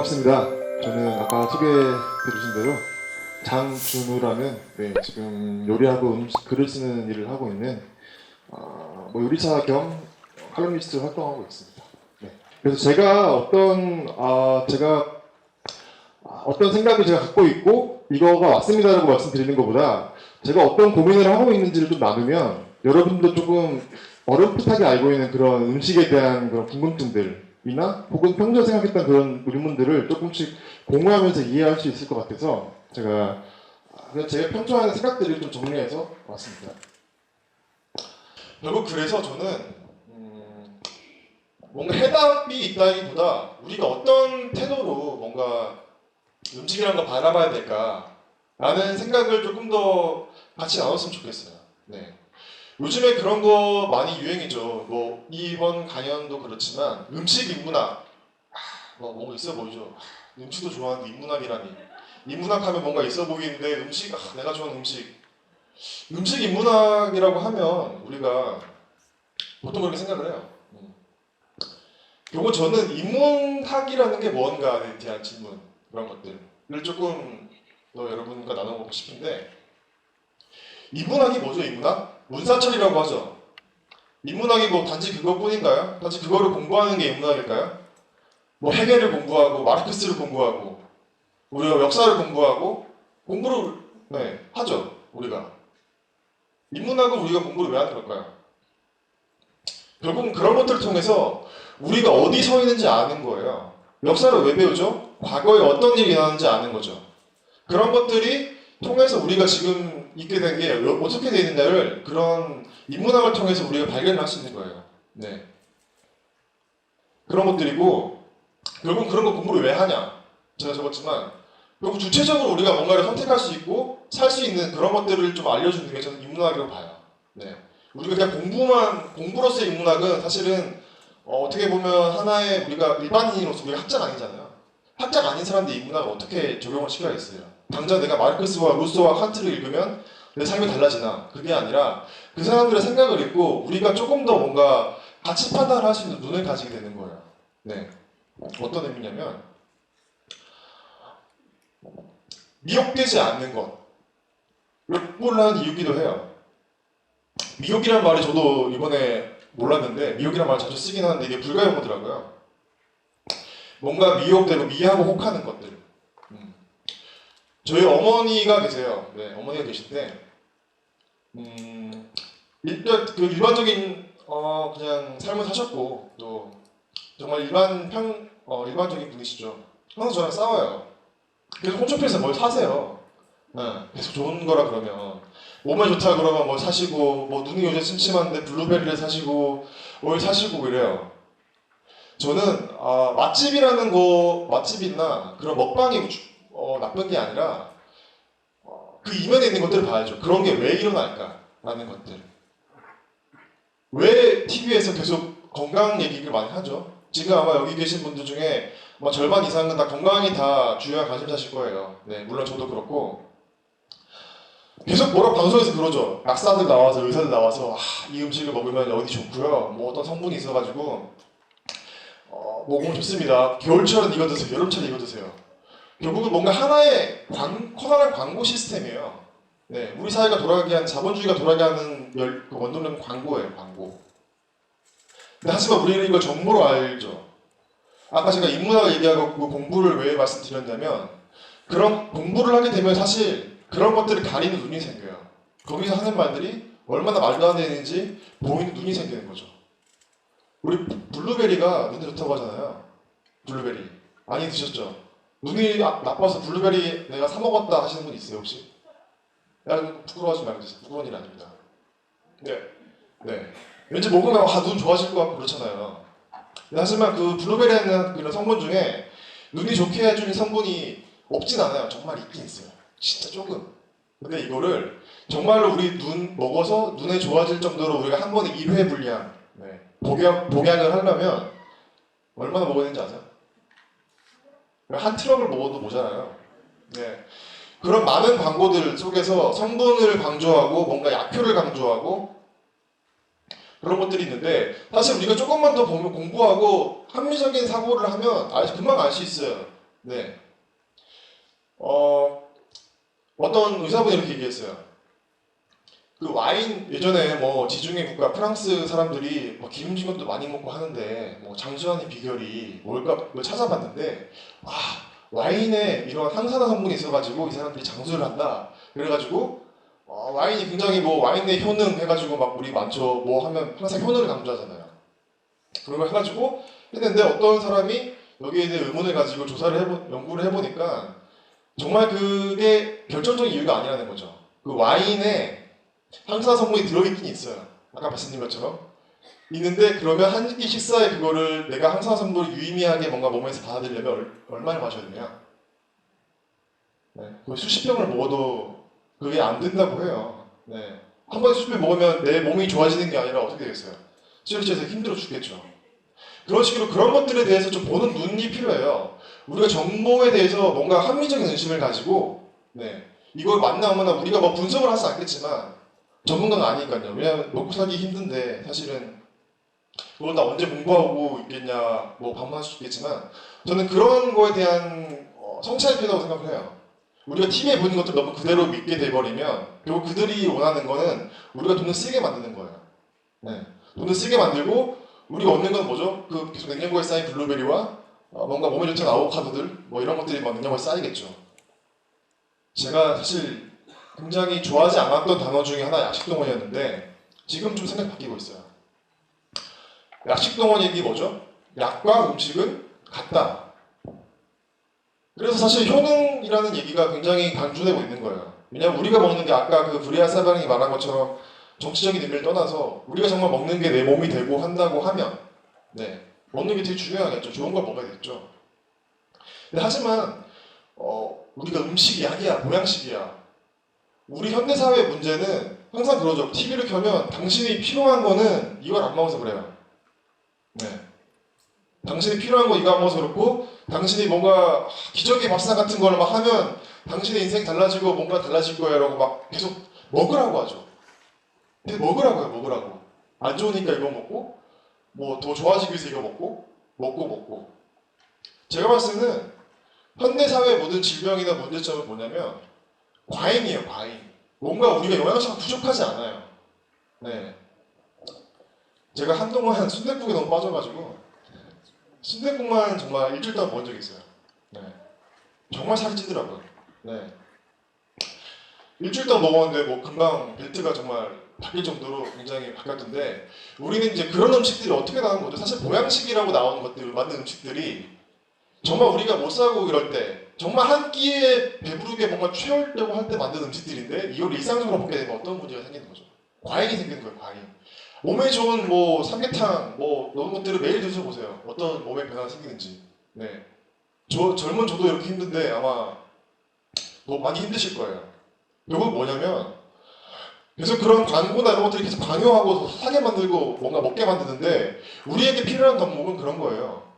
반갑습니다. 저는 아까 소개해 주신 대로 장준우라는 지금 요리하고 글을 쓰는 일을 하고 있는 요리사 겸 칼럼니스트 활동하고 있습니다. 그래서 제가 어떤 생각을 제가 갖고 있고 이거가 왔습니다라고 말씀드리는 것보다 제가 어떤 고민을 하고 있는지를 좀 나누면 여러분도 조금 어렴풋하게 알고 있는 그런 음식에 대한 그런 궁금증들이나 혹은 평소에 생각했던 그런 의문들을 조금씩 공유하면서 이해할 수 있을 것 같아서 제가 평소에 하는 생각들을 좀 정리해서 왔습니다. 결국 그래서 저는 뭔가 해답이 있다기보다 우리가 어떤 태도로 뭔가 음식이라는 걸 바라봐야 될까라는 생각을 조금 더 같이 나눴으면 좋겠어요. 네. 요즘에 그런 거 많이 유행이죠. 뭐 이번 강연도 그렇지만 음식 인문학 뭔가 있어 보이죠. 음식도 좋아하는데 인문학이라니. 인문학하면 뭔가 있어 보이는데 내가 좋아하는 음식 인문학이라고 하면 우리가 보통 그렇게 생각을 해요. 결국 저는 인문학이라는 게 뭔가에 대한 질문 그런 것들을 조금 더 여러분과 나눠보고 싶은데 인문학이 뭐죠? 인문학? 문사철이라고 하죠. 인문학이 뭐 단지 그것뿐인가요? 단지 그거를 공부하는 게 인문학일까요? 뭐 헤겔을 공부하고 마르크스를 공부하고 우리가 역사를 공부하고 공부를 하죠. 우리가 인문학은 우리가 공부를 왜 하는 걸까요? 결국은 그런 것들을 통해서 우리가 어디 서 있는지 아는 거예요. 역사를 왜 배우죠? 과거에 어떤 일이 일어났는지 아는 거죠. 그런 것들이 통해서 우리가 지금 있게 된 게 어떻게 되어 있느냐를 그런 인문학을 통해서 우리가 발견할 수 있는 거예요. 네. 그런 것들이고 결국 그런 거 공부를 왜 하냐? 제가 적었지만 결국 주체적으로 우리가 뭔가를 선택할 수 있고 살 수 있는 그런 것들을 좀 알려주는 게 저는 인문학이라고 봐요. 네. 우리가 그냥 공부로서의 인문학은 사실은 어떻게 보면 하나의 우리가 일반인으로서 우리가 학자가 아니잖아요. 학자가 아닌 사람들이 인문학을 어떻게 적용을 시켜야겠어요. 당장 내가 마르크스와 루소와 칸트를 읽으면 내 삶이 달라지나? 그게 아니라 그 사람들의 생각을 읽고 우리가 조금 더 뭔가 가치 판단을 할 수 있는 눈을 가지게 되는 거예요. 네. 어떤 의미냐면 미혹되지 않는 것. 꼴라는 이유기도 해요. 미혹이란 말이 저도 이번에 몰랐는데 미혹이란 말 자주 쓰긴 하는데 이게 불가용어더라고요. 뭔가 미혹되고 미하고 혹하는 것들. 저희 어머니가 계세요. 네, 어머니가 계신데 일단 그 일반적인 그냥 삶을 사셨고 또 정말 일반적인 분이시죠. 항상 저랑 싸워요. 계속 홈쇼핑에서 뭘 사세요. 네, 계속 좋은 거라 그러면 몸에 좋다 그러면 뭐 사시고 뭐 눈이 요새 침침한데 블루베리를 사시고 뭘 사시고 이래요. 저는 맛집이나 그런 먹방이 나쁜 게 아니라 그 이면에 있는 것들을 봐야죠. 그런 게 왜 일어날까라는 것들. 왜 TV에서 계속 건강 얘기를 많이 하죠? 지금 아마 여기 계신 분들 중에 절반 이상은 다 건강이 다 주요한 관심사실 거예요. 네, 물론 저도 그렇고 계속 방송에서 그러죠. 약사들 나와서 의사들 나와서 이 음식을 먹으면 어디 좋고요. 뭐 어떤 성분이 있어가지고 몸은 좋습니다. 겨울철은 이거 드세요. 여름철은 이거 드세요. 결국은 뭔가 하나의 커다란 광고 시스템이에요. 네, 우리 사회가 돌아가게 한 자본주의가 돌아가게 하는 그 원동력은 광고예요. 광고. 근데 하지만 우리는 이걸 정보로 알죠. 아까 제가 인문학을 얘기하고 그 공부를 왜 말씀드렸냐면 그런 공부를 하게 되면 사실 그런 것들을 가리는 눈이 생겨요. 거기서 하는 말들이 얼마나 말도 안 되는지 보이는 눈이 생기는 거죠. 우리 블루베리가 눈에 좋다고 하잖아요. 블루베리 많이 드셨죠? 눈이 나빠서 블루베리 내가 사 먹었다 하시는 분 있어요 혹시? 부끄러워하지 말고 드세요. 부끄러운 일 아닙니다. 네. 왠지 먹으면 눈 좋아질 것 같고 그렇잖아요. 하지만 그 블루베리라는 그런 성분 중에 눈이 좋게 해주는 성분이 없진 않아요. 정말 있긴 있어요. 진짜 조금. 근데 이거를 정말로 우리 눈 먹어서 눈에 좋아질 정도로 우리가 한 번에 1회 분량 복약을 하려면 얼마나 먹어야 되는지 아세요? 한 트럭을 먹어도 모자라요. 네. 그런 많은 광고들 속에서 성분을 강조하고 뭔가 약효를 강조하고 그런 것들이 있는데 사실 우리가 조금만 더 보면 공부하고 합리적인 사고를 하면 금방 알 수 있어요. 네. 어떤 의사분이 이렇게 얘기했어요. 그 와인 예전에 뭐 지중해 국가 프랑스 사람들이 뭐 기름진 것도 많이 먹고 하는데 뭐 장수하는 비결이 뭘까 뭐 찾아봤는데 아 와인에 이런 항산화 성분이 있어가지고 이 사람들이 장수를 한다. 그래가지고 와인이 굉장히 뭐 와인 내 효능 해가지고 막 우리 많죠. 뭐 하면 항상 효능을 강조하잖아요. 그런 걸 해가지고 했는데 어떤 사람이 여기에 대해 의문을 가지고 연구를 해보니까 정말 그게 결정적인 이유가 아니라는 거죠. 그 와인에 항산화 성분이 들어있긴 있어요. 아까 말씀드린 것처럼. 있는데 그러면 한 끼 식사에 그거를 내가 항산화 성분을 유의미하게 뭔가 몸에서 받아들이려면 얼마를 마셔야 되냐? 네. 거의 수십 병을 먹어도 그게 안 된다고 해요. 네. 한 번에 수십 병 먹으면 내 몸이 좋아지는 게 아니라 어떻게 되겠어요? 스트레스에서 힘들어 죽겠죠. 그런 식으로 그런 것들에 대해서 좀 보는 눈이 필요해요. 우리가 정보에 대해서 뭔가 합리적인 의심을 가지고 네. 이걸 맞나 안 맞나 우리가 뭐 분석을 하지 않겠지만 전문가가 아니니까요. 왜냐하면 먹고 살기 힘든데 사실은 그걸 다 언제 공부하고 있겠냐 뭐 반문할 수 있겠지만 저는 그런 거에 대한 성찰이 필요하다고 생각을 해요. 우리가 TV에 보는 것들 너무 그대로 믿게 돼버리면 결국 그들이 원하는 거는 우리가 돈을 쓰게 만드는 거예요. 네. 돈을 쓰게 만들고 우리가 얻는 건 뭐죠? 그 계속 냉장고에 쌓인 블루베리와 뭔가 몸에 좋던 아보카도들 뭐 이런 것들이 막 냉장고에 쌓이겠죠. 제가 사실 굉장히 좋아하지 않았던 단어 중에 하나 약식동원이었는데 지금 좀 생각 바뀌고 있어요. 약식동원 얘기 뭐죠? 약과 음식은 같다. 그래서 사실 효능이라는 얘기가 굉장히 강조되고 있는 거예요. 왜냐하면 우리가 먹는 게 아까 그 브리아 사방이 말한 것처럼 정치적인 의미를 떠나서 우리가 정말 먹는 게 내 몸이 되고 한다고 하면 네 먹는 게 되게 중요하겠죠. 좋은 걸 먹어야겠죠. 근데 하지만 우리가 음식이 약이야, 보양식이야. 우리 현대사회의 문제는 항상 그러죠. TV를 켜면 당신이 필요한 거는 이걸 안 먹어서 그래요. 네. 당신이 필요한 거 이거 안 먹어서 그렇고 당신이 뭔가 기적의 밥상 같은 걸 막 하면 당신의 인생이 달라지고 뭔가 달라질 거야라고 막 계속 먹으라고 하죠. 근데 먹으라고요, 먹으라고. 안 좋으니까 이거 먹고 뭐 더 좋아지기 위해서 이거 먹고 제가 봤을 때는 현대사회의 모든 질병이나 문제점은 뭐냐면 과잉이에요, 과잉. 뭔가 우리가 영양소가 부족하지 않아요. 네. 제가 한동안 순댓국에 너무 빠져가지고 순댓국만 정말 일주일 동안 먹은 적이 있어요. 네. 정말 살이 찌더라고요. 네. 일주일 동안 먹었는데 뭐 금방 벨트가 정말 바뀔 정도로 굉장히 바뀌었던데 우리는 이제 그런 음식들이 어떻게 나오는 거죠? 사실 보양식이라고 나오는 것들 만든 음식들이 정말 우리가 못 살고 이럴 때 정말 한 끼에 배부르게 뭔가 채우려고 할 때 만든 음식들인데 이걸 일상적으로 먹게 되면 어떤 문제가 생기는 거죠? 과잉이 생기는 거예요, 과잉. 몸에 좋은 뭐 삼계탕 뭐 이런 것들을 매일 드셔보세요. 어떤 몸에 변화가 생기는지. 네. 젊은 저도 이렇게 힘든데 아마 뭐 많이 힘드실 거예요. 결국 뭐냐면 계속 그런 광고나 이런 것들이 계속 강요하고 더 사게 만들고 뭔가 먹게 만드는데 우리에게 필요한 덕목은 그런 거예요.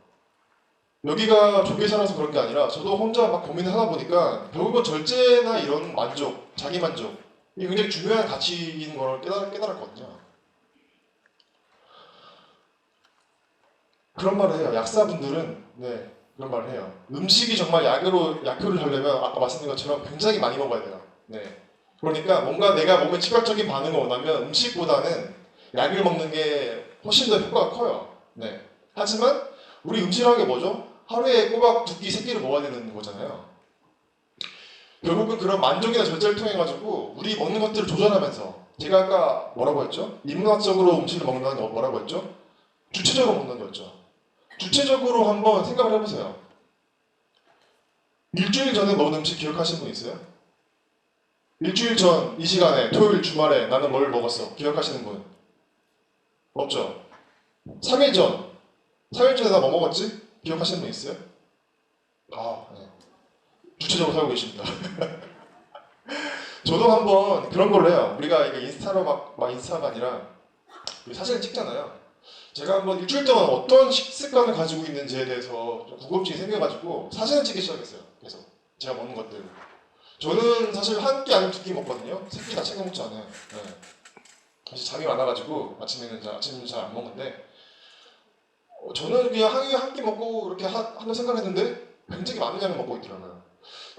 여기가 좋게 살아서 그런 게 아니라 저도 혼자 막 고민을 하다 보니까 결국은 절제나 이런 만족, 자기 만족 이게 굉장히 중요한 가치인 걸 깨달았거든요. 그런 말을 해요. 약사분들은 네 그런 말을 해요. 음식이 정말 약효를 하려면 아까 말씀드린 것처럼 굉장히 많이 먹어야 돼요. 네. 그러니까 뭔가 내가 몸에 즉각적인 반응을 원하면 음식보다는 약을 먹는 게 훨씬 더 효과가 커요. 네. 하지만 우리 음식이라는 게 뭐죠? 하루에 꼬박 2끼, 3끼를 먹어야 되는 거잖아요. 결국은 그런 만족이나 절제를 통해 가지고 우리 먹는 것들을 조절하면서 제가 아까 뭐라고 했죠? 인문학적으로 음식을 먹는다는 게 뭐라고 했죠? 주체적으로 먹는 거였죠. 주체적으로 한번 생각을 해보세요. 일주일 전에 먹은 음식 기억하시는 분 있어요? 일주일 전 이 시간에 토요일 주말에 나는 뭘 먹었어? 기억하시는 분? 없죠? 3일 전 3일 전에 나 뭐 먹었지? 기억하시는 분 있어요? 아, 네. 주체적으로 살고 계십니다. 저도 한번 그런 걸로 해요. 우리가 이게 인스타로 막 인스타가 아니라 사진을 찍잖아요. 제가 한번 일주일 동안 어떤 식습관을 가지고 있는지에 대해서 좀 궁금증이 생겨가지고 사진을 찍기 시작했어요. 그래서 제가 먹는 것들. 저는 사실 한 끼 아니면 2끼 먹거든요. 3끼 다 챙겨 먹지 않아요. 네. 사실 잠이 많아가지고 아침에는 잘 안 먹는데 저는 그냥 한 끼 먹고 이렇게 한다 생각했는데 굉장히 많은 양을 먹고 있더라고요.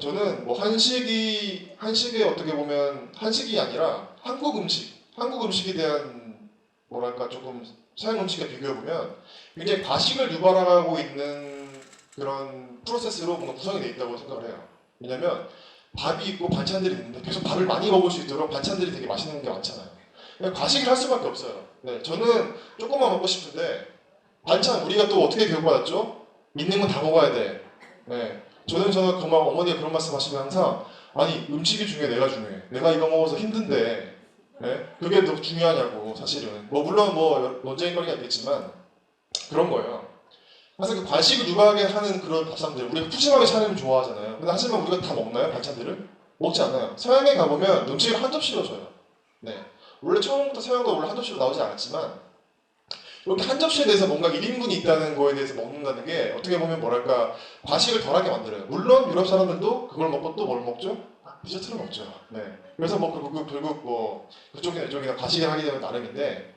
저는 뭐 한식에 어떻게 보면 한식이 아니라 한국 음식에 대한 뭐랄까 조금 서양 음식에 비교해 보면 굉장히 과식을 유발하고 있는 그런 프로세스로 뭔가 구성이 되어 있다고 생각을 해요. 왜냐면 밥이 있고 반찬들이 있는데 계속 밥을 많이 먹을 수 있도록 반찬들이 되게 맛있는 게 많잖아요. 그냥 과식을 할 수밖에 없어요. 네, 저는 조금만 먹고 싶은데 반찬 우리가 또 어떻게 교육받았죠? 있는 건 다 먹어야 돼. 네, 저는 그만 어머니가 그런 말씀하시면 항상 아니 음식이 중요해 내가 중요해 내가 이거 먹어서 힘든데 네? 그게 더 중요하냐고 사실은 뭐 물론 뭐 논쟁거리가 있겠지만 그런 거예요. 항상 그 과식을 유발하게 하는 그런 밥상들 우리가 푸짐하게 차리면 좋아하잖아요. 근데 하지만 우리가 다 먹나요? 반찬들을? 먹지 않아요. 서양에 가보면 음식을 한 접시로 줘요. 네. 원래 처음부터 서양도 원래 한 접시로 나오지 않았지만 이렇게 한 접시에 대해서 뭔가 1인분이 있다는 거에 대해서 먹는다는 게 어떻게 보면 뭐랄까 과식을 덜하게 만들어요. 물론 유럽 사람들도 그걸 먹고 또 뭘 먹죠? 디저트를 먹죠. 네. 그래서 뭐 결국 뭐 그쪽이나 이쪽이나 과식을 하게 되면 나름인데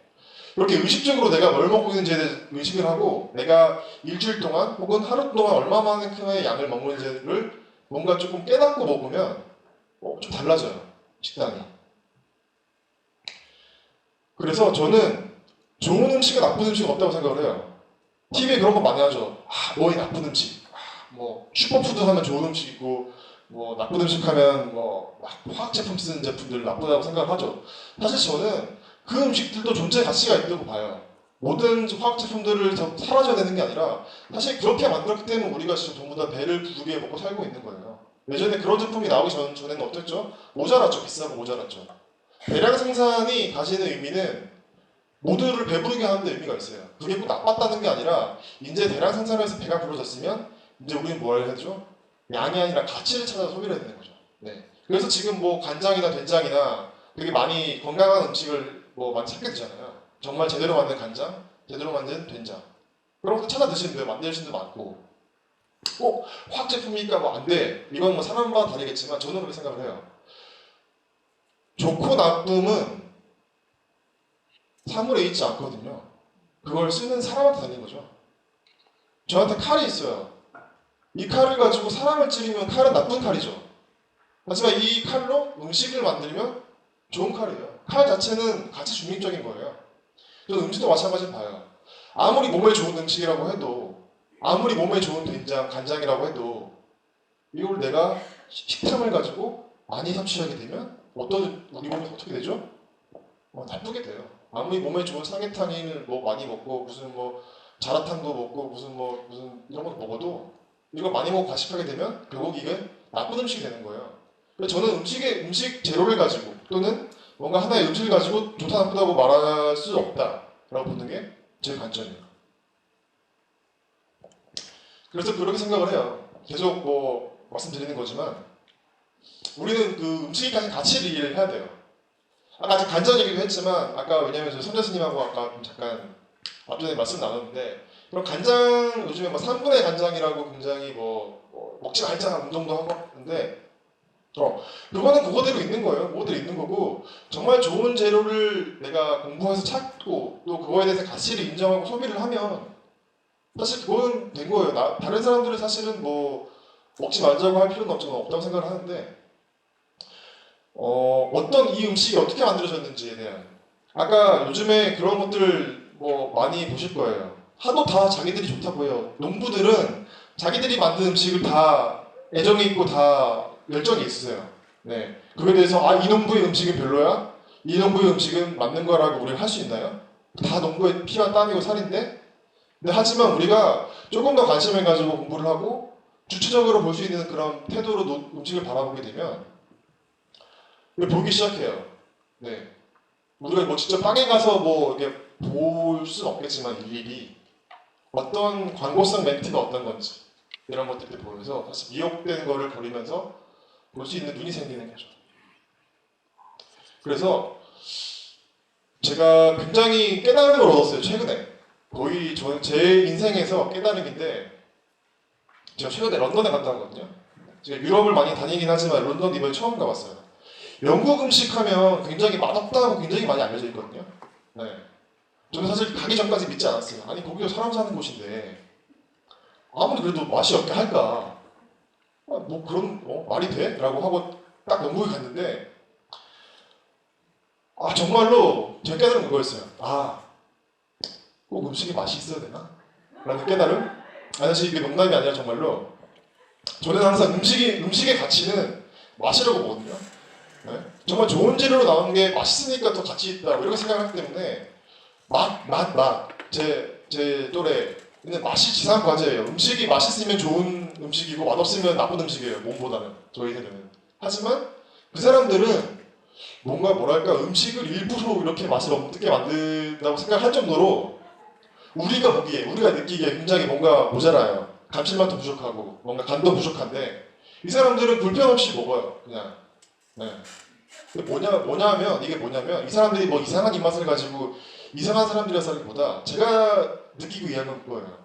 그렇게 의식적으로 내가 뭘 먹고 있는지에 대해서 의식을 하고 내가 일주일 동안 혹은 하루 동안 얼마만큼의 양을 먹는지를 뭔가 조금 깨닫고 먹으면 좀 달라져요. 식단이. 그래서 저는 좋은 음식과 나쁜 음식은 없다고 생각을 해요. TV에 그런 거 많이 하죠. 뭐이 나쁜 음식. 뭐 슈퍼푸드 하면 좋은 음식 있고 뭐 나쁜 음식 하면 뭐 화학 제품 쓰는 제품들 나쁘다고 생각을 하죠. 사실 저는 그 음식들도 존재 가치가 있다고 봐요. 모든 화학 제품들을 다 사라져야 되는 게 아니라 사실 그렇게 만들었기 때문에 우리가 지금 전부 다 배를 부르게 먹고 살고 있는 거예요. 예전에 그런 제품이 나오기 전에는 어땠죠? 모자랐죠. 비싸고 모자랐죠. 대량 생산이 가지는 의미는 모두를 배부르게 하는 데 의미가 있어요. 그게 꼭 나빴다는 게 아니라 이제 대량 생산에서 배가 부러졌으면 이제 우리는 뭘 해야죠? 양이 아니라 가치를 찾아서 소비를 해야 되는 거죠. 네. 그래서 지금 뭐 간장이나 된장이나 되게 많이 건강한 음식을 뭐 많이 찾게 되잖아요. 정말 제대로 만든 간장, 제대로 만든 된장. 그런 것도 찾아 드시는 분 만드시는 분 많고 꼭 화학 제품이니까 뭐 안 돼. 이건 뭐 사람마다 다르겠지만 저는 그렇게 생각을 해요. 좋고 나쁨은 사물에 있지 않거든요. 그걸 쓰는 사람한테 달린 거죠. 저한테 칼이 있어요. 이 칼을 가지고 사람을 찌르면 칼은 나쁜 칼이죠. 하지만 이 칼로 음식을 만들면 좋은 칼이에요. 칼 자체는 가치 중립적인 거예요. 저는 음식도 마찬가지로 봐요. 아무리 몸에 좋은 음식이라고 해도 아무리 몸에 좋은 된장, 간장이라고 해도 이걸 내가 식탐을 가지고 많이 섭취하게 되면 우리 몸이 어떻게 되죠? 나쁘게 돼요. 아무리 몸에 좋은 삼계탕을 뭐 많이 먹고 무슨 뭐 자라탕도 먹고 무슨 이런 거 먹어도 이거 많이 먹고 과식하게 되면 결국 이게 나쁜 음식이 되는 거예요. 그래서 저는 음식 재료를 가지고 또는 뭔가 하나의 음식을 가지고 좋다 나쁘다고 말할 수 없다라고 보는 게 제 관점이에요. 그래서 그렇게 생각을 해요. 계속 뭐 말씀드리는 거지만 우리는 그 음식에 가진 가치를 이해를 해야 돼요. 아까 아직 간장 얘기도 했지만 아까 왜냐면 저 선재 스님하고 아까 좀 잠깐 앞전에 말씀 나눴는데 그럼 간장 요즘에 뭐 3분의 간장이라고 굉장히 뭐 먹지 말자 운동도 하고 하는데 그거는 그거대로 있는 거예요. 그거대로 있는 거고 정말 좋은 재료를 내가 공부해서 찾고 또 그거에 대해서 가치를 인정하고 소비를 하면 사실 그거는 된 거예요. 다른 사람들은 사실은 뭐 먹지 말자고 할 필요는 없다고 생각을 하는데 어떤 이 음식이 어떻게 만들어졌는지에 대한 아까 요즘에 그런 것들을 뭐 많이 보실 거예요. 하도 다 자기들이 좋다고 해요. 농부들은 자기들이 만든 음식을 다 애정이 있고 다 열정이 있으세요. 네. 그거에 대해서 이 농부의 음식은 별로야? 이 농부의 음식은 맞는 거라고 우리가 할 수 있나요? 다 농부의 피와 땀이고 살인데 하지만 우리가 조금 더 관심을 가지고 공부를 하고 주체적으로 볼 수 있는 그런 태도로 음식을 바라보게 되면 보기 시작해요. 네. 우리가 뭐 직접 빵에 가서 뭐 이렇게 볼 수는 없겠지만 일일이 어떤 광고성 멘트가 어떤 건지 이런 것들을 보면서 다시 미혹된 거를 버리면서 볼 수 있는 눈이 생기는 거죠. 그래서 제가 굉장히 깨달음을 얻었어요. 최근에 거의 제 인생에서 깨달음인데 제가 최근에 런던에 갔다 왔거든요. 제가 유럽을 많이 다니긴 하지만 런던 이번에 처음 가봤어요. 영국 음식 하면 굉장히 맛없다고 굉장히 많이 알려져 있거든요. 네. 저는 사실 가기 전까지 믿지 않았어요. 아니 거기가 사람 사는 곳인데 아무리 그래도 맛이 없게 할까? 뭐 그런 말이 돼? 라고 하고 딱 영국에 갔는데 정말로 제가 깨달은 그거였어요. 꼭 음식에 맛이 있어야 되나? 라는 깨달음? 사실 이게 농담이 아니라 정말로 저는 항상 음식의 가치는 맛이라고 보거든요. 네? 정말 좋은 재료로 나온 게 맛있으니까 더 가치 있다 이렇게 생각하기 때문에 맛 제 또래 근데 맛이 지상 과제예요. 음식이 맛있으면 좋은 음식이고 맛없으면 나쁜 음식이에요. 몸보다는 저희 세대는. 하지만 그 사람들은 뭔가 뭐랄까 음식을 일부러 이렇게 맛을 없게 만든다고 생각할 정도로 우리가 느끼기에 굉장히 뭔가 모자라요. 감칠맛도 부족하고 뭔가 간도 부족한데 이 사람들은 불편 없이 먹어요. 그냥. 네. 근데 뭐냐면 이게 뭐냐면 이 사람들이 뭐 이상한 입맛을 가지고 이상한 사람들이라기보다 제가 느끼고 이해하는 건 그거예요.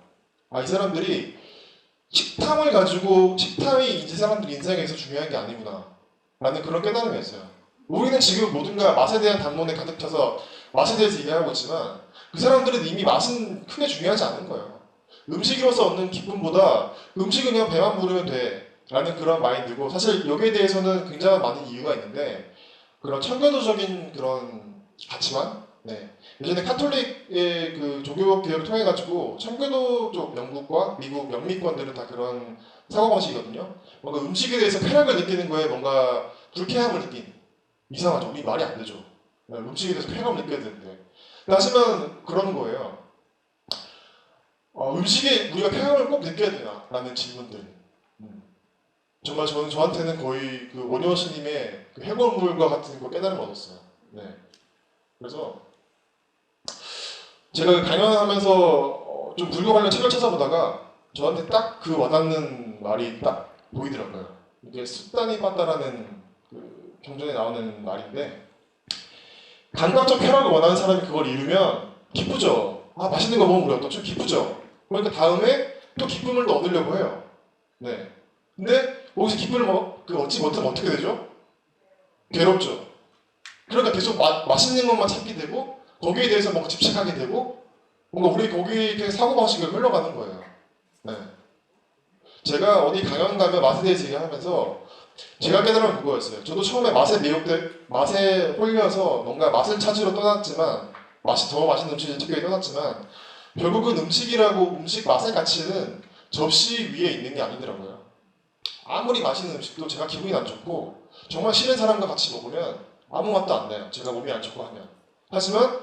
이 사람들이 식탐이 이 사람들 인생에서 중요한 게 아니구나 라는 그런 깨달음이었어요. 우리는 지금 모든가 맛에 대한 담론에 가득 차서 맛에 대해서 얘기하고 있지만 그 사람들은 이미 맛은 크게 중요하지 않은 거예요. 음식으로서 얻는 기쁨보다 음식은 그냥 배만 부르면 돼 라는 그런 마인드고 사실 여기에 대해서는 굉장히 많은 이유가 있는데 그런 청교도적인 그런 가치관? 네. 예전에 카톨릭의 그 종교 개혁을 통해 가지고 청교도 쪽 영국과 미국 영미권들은 다 그런 사고방식이거든요. 뭔가 음식에 대해서 쾌락을 느끼는 거에 뭔가 불쾌함을 느낀 이상하죠. 우리 말이 안 되죠. 음식에 대해서 쾌감을 느껴야 되는데 하지만 그런 거예요. 음식에 우리가 쾌감을 꼭 느껴야 되나? 라는 질문들. 정말 저한테는 거의 그 원효 스님의 그 해골물과 같은 거 깨달음을 얻었어요. 네. 그래서 제가 강연하면서 좀 불교 관련 책을 찾아보다가 저한테 딱 그 와닿는 말이 딱 보이더라고요. 이게 숫단이 빠따라는 그 경전에 나오는 말인데 감각적 쾌락을 원하는 사람이 그걸 이루면 기쁘죠. 맛있는 거 먹으면 우리 어떻죠? 기쁘죠. 그러니까 다음에 또 기쁨을 또 얻으려고 해요. 네. 근데 거기서 기쁨을 얻지 못하면 어떻게 되죠? 괴롭죠. 그러니까 계속 맛있는 것만 찾게 되고 거기에 대해서 뭔가 집착하게 되고 뭔가 우리 거기에 사고방식이 흘러가는 거예요. 네. 제가 어디 강연 가면 맛에 대해서 얘기하면서 제가 깨달은 그거였어요. 저도 처음에 맛에 홀려서 뭔가 맛을 찾으러 떠났지만 맛이 더 맛있는 음식을 찾기 위해 떠났지만 결국은 음식 맛의 가치는 접시 위에 있는 게 아니더라고요. 아무리 맛있는 음식도 제가 기분이 안 좋고 정말 싫은 사람과 같이 먹으면 아무 맛도 안 나요. 제가 몸이 안 좋고 하면. 하지만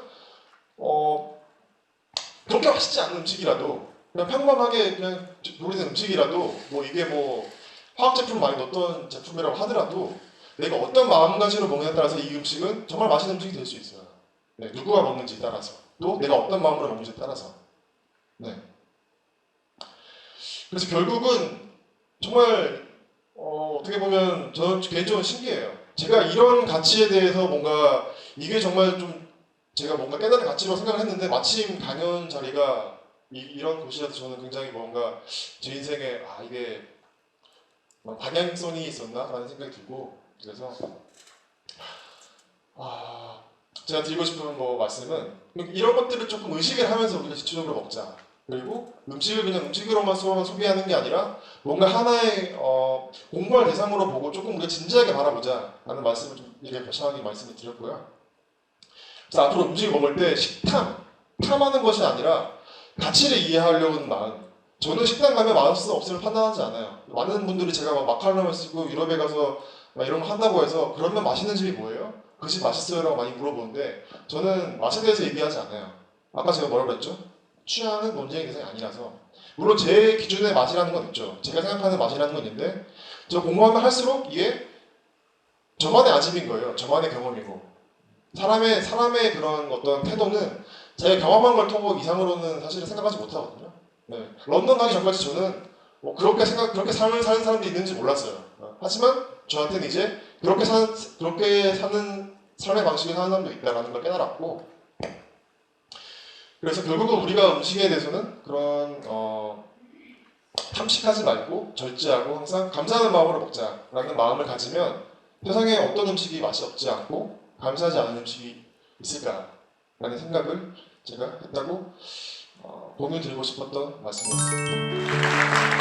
그렇게 맛있지 않은 음식이라도 그냥 평범하게 그냥 노리는 음식이라도 뭐 이게 뭐 화학 제품 많이 넣었던 제품이라고 하더라도 내가 어떤 마음가짐으로 먹느냐에 따라서 이 음식은 정말 맛있는 음식이 될 수 있어요. 네, 누구가 먹는지에 따라서 또 내가 어떤 마음으로 먹는지에 따라서. 네. 그래서 결국은 정말 어떻게 보면 저는 개인적으로 신기해요. 제가 이런 가치에 대해서 뭔가 이게 정말 좀 제가 뭔가 깨달은 가치로 생각을 했는데 마침 강연 자리가 이런 곳이라서 저는 굉장히 뭔가 제 인생에 이게 방향성이 있었나라는 생각이 들고 그래서 제가 드리고 싶은 말씀은 이런 것들을 조금 의식을 하면서 우리가 집중적으로 먹자. 그리고 음식을 그냥 음식으로만 소비하는 게 아니라 뭔가 하나의 공부할 대상으로 보고 조금 우리가 진지하게 바라보자 라는 말씀을 좀 이렇게 거창하게 말씀을 드렸고요. 그래서 앞으로 음식을 먹을 때 탐하는 것이 아니라 가치를 이해하려고 하는 마음. 저는 식당 가면 맛있어 없으면 판단하지 않아요. 많은 분들이 제가 마카로니를 쓰고 유럽에 가서 이런 거 한다고 해서 그러면 맛있는 집이 뭐예요? 그 집 맛있어요? 라고 많이 물어보는데 저는 맛에 대해서 얘기하지 않아요. 아까 제가 뭐라고 했죠? 취향은 논쟁의 대상이 아니라서 물론 제 기준의 맛이라는 건 있죠. 제가 생각하는 맛이라는 건 있는데 저 공부하면 할수록 이게 저만의 아집인 거예요. 저만의 경험이고 사람의 그런 어떤 태도는 제가 경험한 걸 통보 이상으로는 사실은 생각하지 못하거든요. 네. 런던 가기 전까지 저는 그렇게 삶을 사는 사람들이 있는지 몰랐어요. 하지만 저한테는 이제 그렇게 사는 삶의 방식을 사는 사람도 있다는 걸 깨달았고 그래서 결국은 우리가 음식에 대해서는 그런 탐식하지 말고 절제하고 항상 감사하는 마음으로 먹자라는 마음을 가지면 세상에 어떤 음식이 맛이 없지 않고 감사하지 않은 음식이 있을까라는 생각을 제가 했다고 공유 드리고 싶었던 말씀이었습니다.